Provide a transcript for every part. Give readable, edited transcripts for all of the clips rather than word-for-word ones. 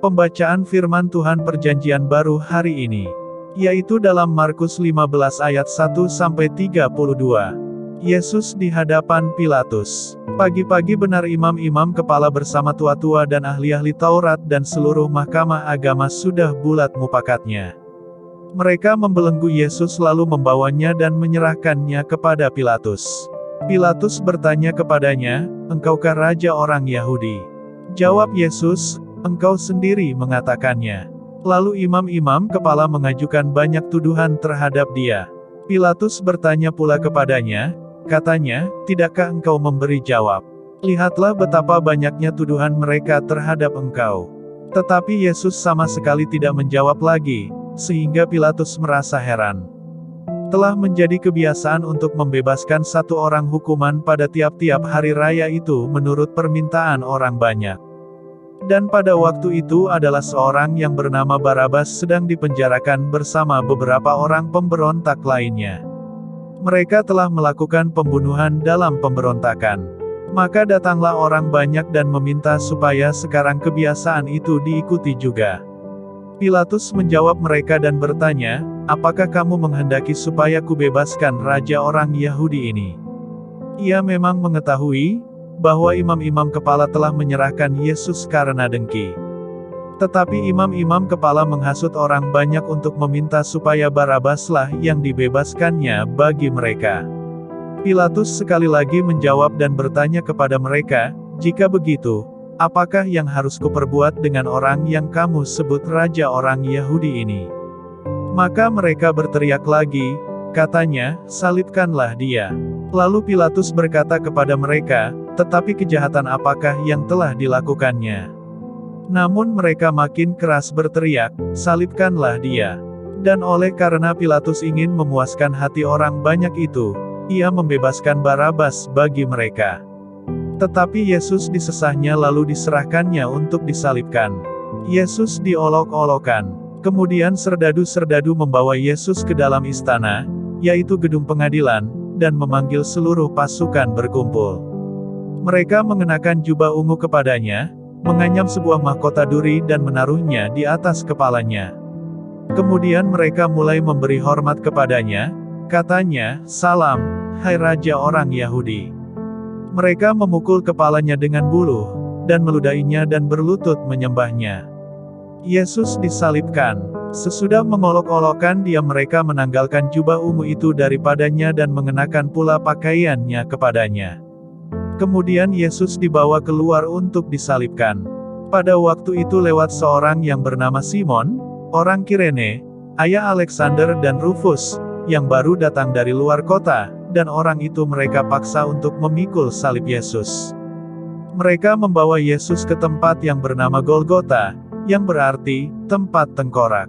Pembacaan firman Tuhan Perjanjian Baru hari ini, yaitu dalam Markus 15 ayat 1-32. Yesus di hadapan Pilatus. Pagi-pagi benar imam-imam kepala bersama tua-tua dan ahli-ahli Taurat dan seluruh mahkamah agama sudah bulat mupakatnya. Mereka membelenggu Yesus lalu membawanya dan menyerahkannya kepada Pilatus. Pilatus bertanya kepadanya, "Engkaukah raja orang Yahudi?" Jawab Yesus, "Engkau sendiri mengatakannya." Lalu imam-imam kepala mengajukan banyak tuduhan terhadap dia. Pilatus bertanya pula kepadanya, katanya, "Tidakkah engkau memberi jawab? Lihatlah betapa banyaknya tuduhan mereka terhadap engkau." Tetapi Yesus sama sekali tidak menjawab lagi, sehingga Pilatus merasa heran. Telah menjadi kebiasaan untuk membebaskan satu orang hukuman pada tiap-tiap hari raya itu menurut permintaan orang banyak. Dan pada waktu itu adalah seorang yang bernama Barabas sedang dipenjarakan bersama beberapa orang pemberontak lainnya. Mereka telah melakukan pembunuhan dalam pemberontakan. Maka datanglah orang banyak dan meminta supaya sekarang kebiasaan itu diikuti juga. Pilatus menjawab mereka dan bertanya, "Apakah kamu menghendaki supaya kubebaskan raja orang Yahudi ini?" Ia memang mengetahui bahwa imam-imam kepala telah menyerahkan Yesus karena dengki. Tetapi imam-imam kepala menghasut orang banyak untuk meminta supaya Barabaslah yang dibebaskannya bagi mereka. Pilatus sekali lagi menjawab dan bertanya kepada mereka, "Jika begitu, apakah yang harus kuperbuat dengan orang yang kamu sebut raja orang Yahudi ini?" Maka mereka berteriak lagi, katanya, "Salibkanlah dia." Lalu Pilatus berkata kepada mereka, "Tetapi kejahatan apakah yang telah dilakukannya?" Namun mereka makin keras berteriak, "Salibkanlah dia." Dan oleh karena Pilatus ingin memuaskan hati orang banyak itu, ia membebaskan Barabas bagi mereka. Tetapi Yesus disesahnya lalu diserahkannya untuk disalibkan. Yesus diolok-olokkan. Kemudian serdadu-serdadu membawa Yesus ke dalam istana, yaitu gedung pengadilan, dan memanggil seluruh pasukan berkumpul. Mereka mengenakan jubah ungu kepadanya, menganyam sebuah mahkota duri dan menaruhnya di atas kepalanya. Kemudian mereka mulai memberi hormat kepadanya, katanya, "Salam, hai Raja orang Yahudi." Mereka memukul kepalanya dengan buluh, dan meludahinya dan berlutut menyembahnya. Yesus disalibkan. Sesudah mengolok-olokkan dia mereka menanggalkan jubah ungu itu daripadanya dan mengenakan pula pakaiannya kepadanya. Kemudian Yesus dibawa keluar untuk disalibkan. Pada waktu itu lewat seorang yang bernama Simon, orang Kirene, ayah Alexander dan Rufus, yang baru datang dari luar kota, dan orang itu mereka paksa untuk memikul salib Yesus. Mereka membawa Yesus ke tempat yang bernama Golgota, yang berarti, tempat tengkorak.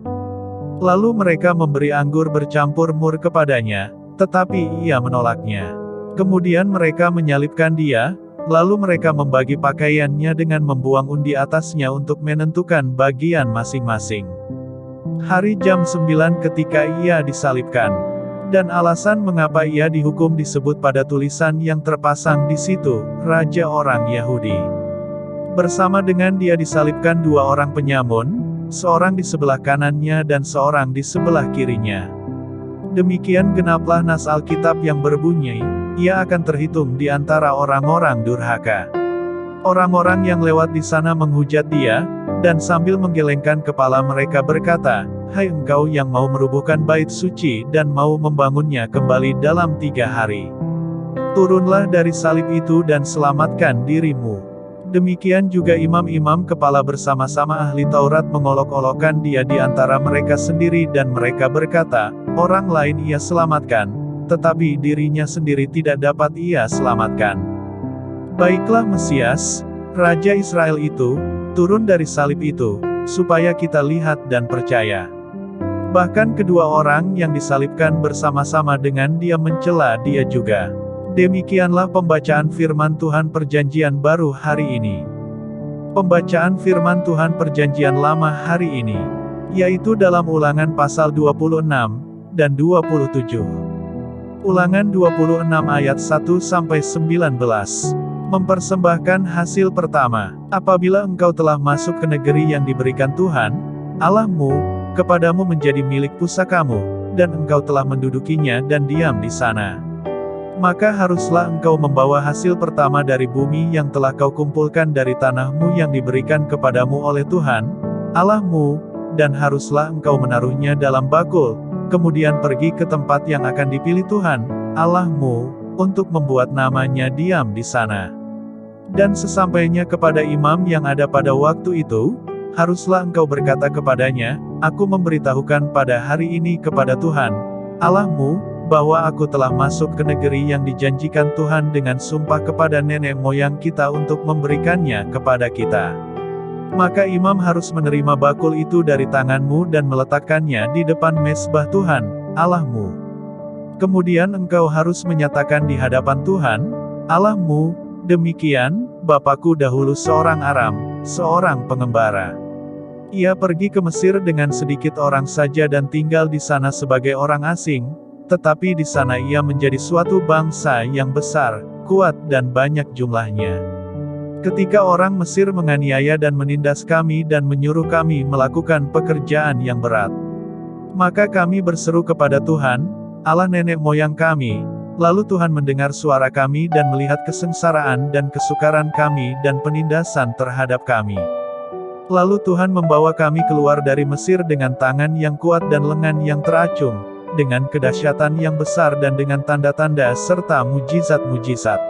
Lalu mereka memberi anggur bercampur mur kepadanya, tetapi ia menolaknya. Kemudian mereka menyalibkan dia, lalu mereka membagi pakaiannya dengan membuang undi atasnya untuk menentukan bagian masing-masing. Hari jam 9 ketika ia disalibkan. Dan alasan mengapa ia dihukum disebut pada tulisan yang terpasang di situ, Raja orang Yahudi. Bersama dengan dia disalibkan dua orang penyamun, seorang di sebelah kanannya dan seorang di sebelah kirinya. Demikian genaplah nas Alkitab yang berbunyi, "Ia akan terhitung di antara orang-orang durhaka." Orang-orang yang lewat di sana menghujat dia, dan sambil menggelengkan kepala mereka berkata, "Hai engkau yang mau merubuhkan bait suci dan mau membangunnya kembali dalam 3 hari. Turunlah dari salib itu dan selamatkan dirimu." Demikian juga imam-imam kepala bersama-sama ahli Taurat mengolok-olokkan dia di antara mereka sendiri dan mereka berkata, "Orang lain ia selamatkan, tetapi dirinya sendiri tidak dapat ia selamatkan. Baiklah Mesias, Raja Israel itu, turun dari salib itu, supaya kita lihat dan percaya." Bahkan kedua orang yang disalibkan bersama-sama dengan dia mencela dia juga. Demikianlah pembacaan firman Tuhan Perjanjian Baru hari ini. Pembacaan firman Tuhan Perjanjian Lama hari ini, yaitu dalam Ulangan pasal 26 dan 27. Ulangan 26 ayat 1-19. Mempersembahkan hasil pertama. Apabila engkau telah masuk ke negeri yang diberikan Tuhan, Allahmu, kepadamu menjadi milik pusakamu, dan engkau telah mendudukinya dan diam di sana. Maka haruslah engkau membawa hasil pertama dari bumi yang telah kau kumpulkan dari tanahmu yang diberikan kepadamu oleh Tuhan, Allahmu, dan haruslah engkau menaruhnya dalam bakul, kemudian pergi ke tempat yang akan dipilih Tuhan, Allahmu, untuk membuat namanya diam di sana. Dan sesampainya kepada imam yang ada pada waktu itu, haruslah engkau berkata kepadanya, aku memberitahukan pada hari ini kepada Tuhan, Allahmu, bahwa aku telah masuk ke negeri yang dijanjikan Tuhan dengan sumpah kepada nenek moyang kita untuk memberikannya kepada kita. Maka imam harus menerima bakul itu dari tanganmu dan meletakkannya di depan mezbah Tuhan, Allahmu. Kemudian engkau harus menyatakan di hadapan Tuhan, Allahmu, demikian, Bapakku dahulu seorang Aram, seorang pengembara. Ia pergi ke Mesir dengan sedikit orang saja dan tinggal di sana sebagai orang asing, tetapi di sana ia menjadi suatu bangsa yang besar, kuat dan banyak jumlahnya. Ketika orang Mesir menganiaya dan menindas kami dan menyuruh kami melakukan pekerjaan yang berat, maka kami berseru kepada Tuhan, Allah nenek moyang kami, lalu Tuhan mendengar suara kami dan melihat kesengsaraan dan kesukaran kami dan penindasan terhadap kami. Lalu Tuhan membawa kami keluar dari Mesir dengan tangan yang kuat dan lengan yang teracung, dengan kedahsyatan yang besar dan dengan tanda-tanda serta mujizat-mujizat.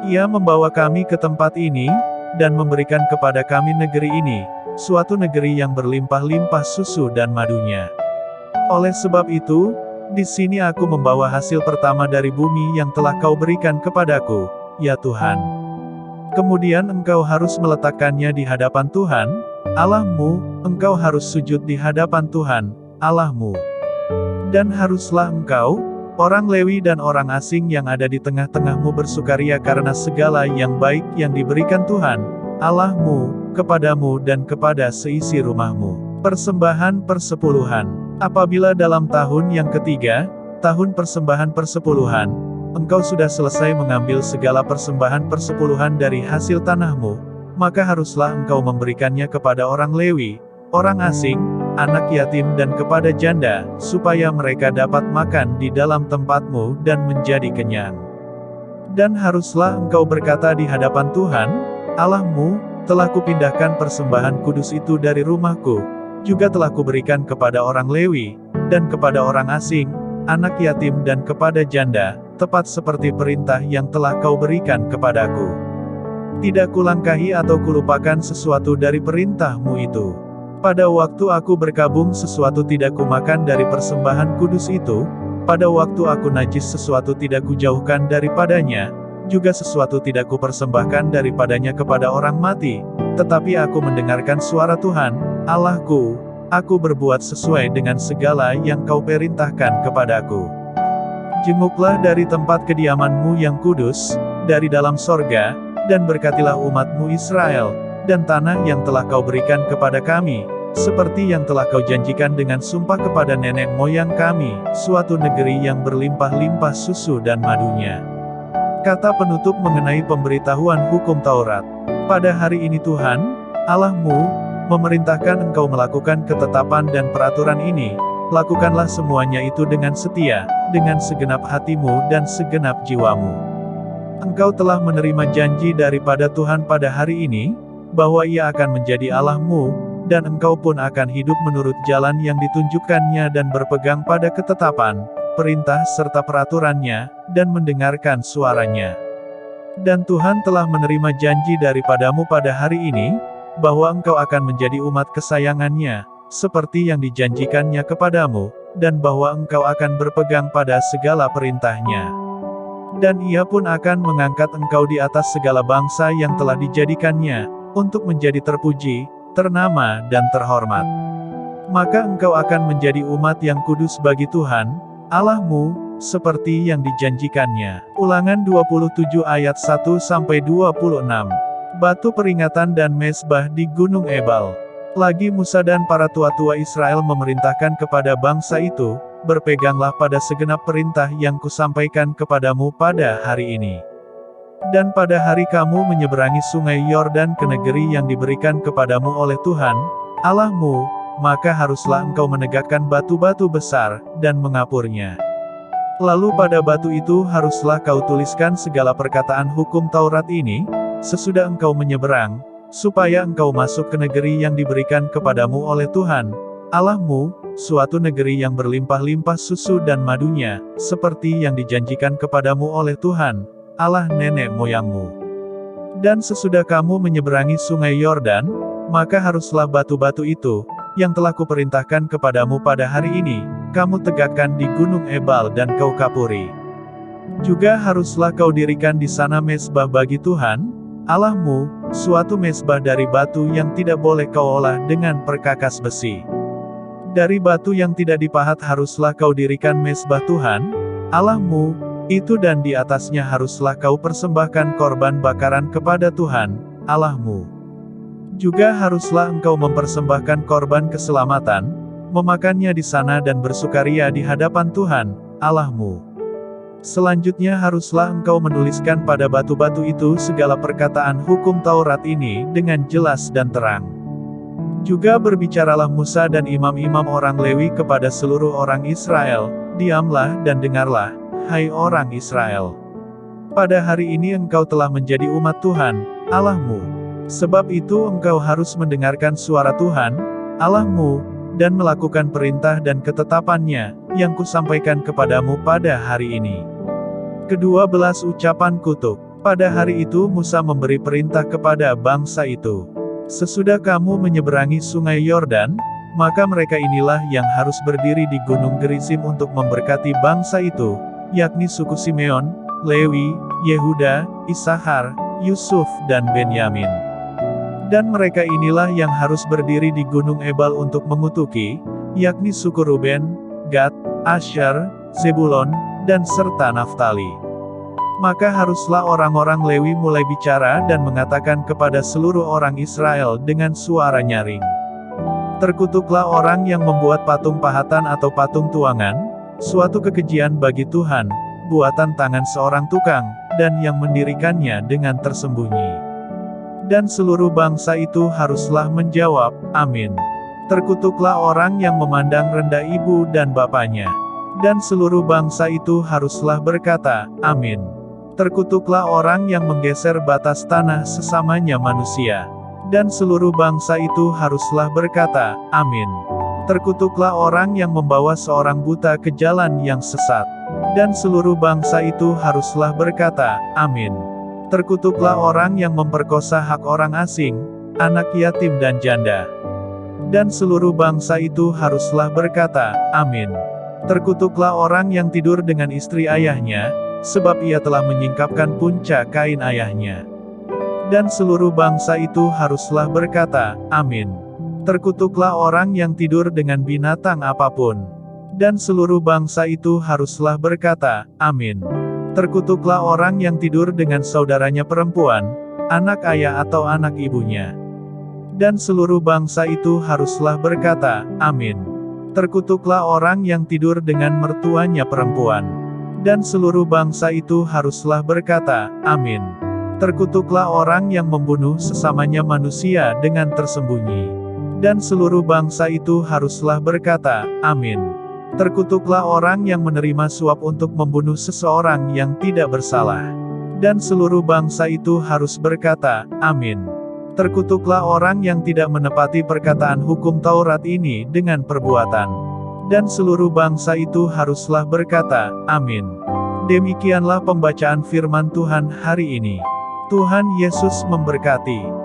Ia membawa kami ke tempat ini, dan memberikan kepada kami negeri ini, suatu negeri yang berlimpah-limpah susu dan madunya. Oleh sebab itu, di sini aku membawa hasil pertama dari bumi yang telah kau berikan kepadaku, ya Tuhan. Kemudian engkau harus meletakkannya di hadapan Tuhan, Allahmu, engkau harus sujud di hadapan Tuhan, Allahmu. Dan haruslah engkau, orang Lewi dan orang asing yang ada di tengah-tengahmu bersukaria karena segala yang baik yang diberikan Tuhan, Allahmu, kepadamu dan kepada seisi rumahmu. Persembahan persepuluhan. Apabila dalam tahun yang ketiga, tahun persembahan persepuluhan, engkau sudah selesai mengambil segala persembahan persepuluhan dari hasil tanahmu, maka haruslah engkau memberikannya kepada orang Lewi, orang asing, anak yatim dan kepada janda, supaya mereka dapat makan di dalam tempatmu dan menjadi kenyang. Dan haruslah engkau berkata di hadapan Tuhan, Allahmu, telah kupindahkan persembahan kudus itu dari rumahku, juga telah kuberikan kepada orang Lewi, dan kepada orang asing, anak yatim dan kepada janda, tepat seperti perintah yang telah kau berikan kepadaku. Tidak kulangkahi atau kulupakan sesuatu dari perintahmu itu. Pada waktu aku berkabung sesuatu tidak kumakan dari persembahan kudus itu, pada waktu aku najis sesuatu tidak kujauhkan daripadanya, juga sesuatu tidak kupersembahkan daripadanya kepada orang mati, tetapi aku mendengarkan suara Tuhan, Allahku, aku berbuat sesuai dengan segala yang kau perintahkan kepadaku. Jenguklah dari tempat kediamanmu yang kudus, dari dalam sorga, dan berkatilah umatmu Israel, dan tanah yang telah kau berikan kepada kami, seperti yang telah kau janjikan dengan sumpah kepada nenek moyang kami, suatu negeri yang berlimpah-limpah susu dan madunya. Kata penutup mengenai pemberitahuan hukum Taurat. Pada hari ini Tuhan, Allahmu, memerintahkan engkau melakukan ketetapan dan peraturan ini, lakukanlah semuanya itu dengan setia, dengan segenap hatimu dan segenap jiwamu. Engkau telah menerima janji daripada Tuhan pada hari ini, bahwa Ia akan menjadi Allahmu, dan engkau pun akan hidup menurut jalan yang ditunjukkannya dan berpegang pada ketetapan, perintah serta peraturannya, dan mendengarkan suaranya. Dan Tuhan telah menerima janji daripadamu pada hari ini, bahwa engkau akan menjadi umat kesayangannya, seperti yang dijanjikannya kepadamu, dan bahwa engkau akan berpegang pada segala perintahnya. Dan Ia pun akan mengangkat engkau di atas segala bangsa yang telah dijadikannya, untuk menjadi terpuji, ternama dan terhormat. Maka engkau akan menjadi umat yang kudus bagi Tuhan, Allahmu, seperti yang dijanjikannya. Ulangan 27 ayat 1-26. Batu peringatan dan mezbah di Gunung Ebal. Lagi Musa dan para tua-tua Israel memerintahkan kepada bangsa itu, berpeganglah pada segenap perintah yang kusampaikan kepadamu pada hari ini. Dan pada hari kamu menyeberangi sungai Yordan ke negeri yang diberikan kepadamu oleh Tuhan, Allahmu, maka haruslah engkau menegakkan batu-batu besar, dan mengapurnya. Lalu pada batu itu haruslah kau tuliskan segala perkataan hukum Taurat ini, sesudah engkau menyeberang, supaya engkau masuk ke negeri yang diberikan kepadamu oleh Tuhan, Allahmu, suatu negeri yang berlimpah-limpah susu dan madunya, seperti yang dijanjikan kepadamu oleh Tuhan, Allah nenek moyangmu. Dan sesudah kamu menyeberangi sungai Yordan, maka haruslah batu-batu itu, yang telah kuperintahkan kepadamu pada hari ini, kamu tegakkan di Gunung Ebal dan kau kapuri. Juga haruslah kau dirikan di sana mezbah bagi Tuhan, Allahmu, suatu mezbah dari batu yang tidak boleh kau olah dengan perkakas besi. Dari batu yang tidak dipahat haruslah kau dirikan mezbah Tuhan, Allahmu, itu dan di atasnya haruslah kau persembahkan korban bakaran kepada Tuhan, Allahmu. Juga haruslah engkau mempersembahkan korban keselamatan, memakannya di sana dan bersukaria di hadapan Tuhan, Allahmu. Selanjutnya haruslah engkau menuliskan pada batu-batu itu segala perkataan hukum Taurat ini dengan jelas dan terang. Juga berbicaralah Musa dan imam-imam orang Lewi kepada seluruh orang Israel, diamlah dan dengarlah, hai orang Israel. Pada hari ini engkau telah menjadi umat Tuhan, Allahmu. Sebab itu engkau harus mendengarkan suara Tuhan, Allahmu, dan melakukan perintah dan ketetapannya, yang kusampaikan kepadamu pada hari ini. Kedua belas ucapan kutuk. Pada hari itu Musa memberi perintah kepada bangsa itu. Sesudah kamu menyeberangi sungai Yordan, maka mereka inilah yang harus berdiri di Gunung Gerizim untuk memberkati bangsa itu, yakni suku Simeon, Lewi, Yehuda, Isahar, Yusuf dan Benyamin. Dan mereka inilah yang harus berdiri di Gunung Ebal untuk mengutuki, yakni suku Ruben, Gad, Asher, Zebulon, dan serta Naftali. Maka haruslah orang-orang Lewi mulai bicara dan mengatakan kepada seluruh orang Israel dengan suara nyaring. Terkutuklah orang yang membuat patung pahatan atau patung tuangan, suatu kekejian bagi Tuhan, buatan tangan seorang tukang, dan yang mendirikannya dengan tersembunyi. Dan seluruh bangsa itu haruslah menjawab, amin. Terkutuklah orang yang memandang rendah ibu dan bapaknya. Dan seluruh bangsa itu haruslah berkata, amin. Terkutuklah orang yang menggeser batas tanah sesamanya manusia. Dan seluruh bangsa itu haruslah berkata, amin. Terkutuklah orang yang membawa seorang buta ke jalan yang sesat. Dan seluruh bangsa itu haruslah berkata, amin. Terkutuklah orang yang memperkosa hak orang asing, anak yatim dan janda. Dan seluruh bangsa itu haruslah berkata, amin. Terkutuklah orang yang tidur dengan istri ayahnya, sebab ia telah menyingkapkan punca kain ayahnya. Dan seluruh bangsa itu haruslah berkata, amin. Terkutuklah orang yang tidur dengan binatang apapun. Dan seluruh bangsa itu haruslah berkata, amin. Terkutuklah orang yang tidur dengan saudaranya perempuan, anak ayah atau anak ibunya. Dan seluruh bangsa itu haruslah berkata, amin. Terkutuklah orang yang tidur dengan mertuanya perempuan. Dan seluruh bangsa itu haruslah berkata, amin. Terkutuklah orang yang membunuh sesamanya manusia dengan tersembunyi. Dan seluruh bangsa itu haruslah berkata, amin. Terkutuklah orang yang menerima suap untuk membunuh seseorang yang tidak bersalah. Dan seluruh bangsa itu harus berkata, amin. Terkutuklah orang yang tidak menepati perkataan hukum Taurat ini dengan perbuatan. Dan seluruh bangsa itu haruslah berkata, amin. Demikianlah pembacaan firman Tuhan hari ini. Tuhan Yesus memberkati.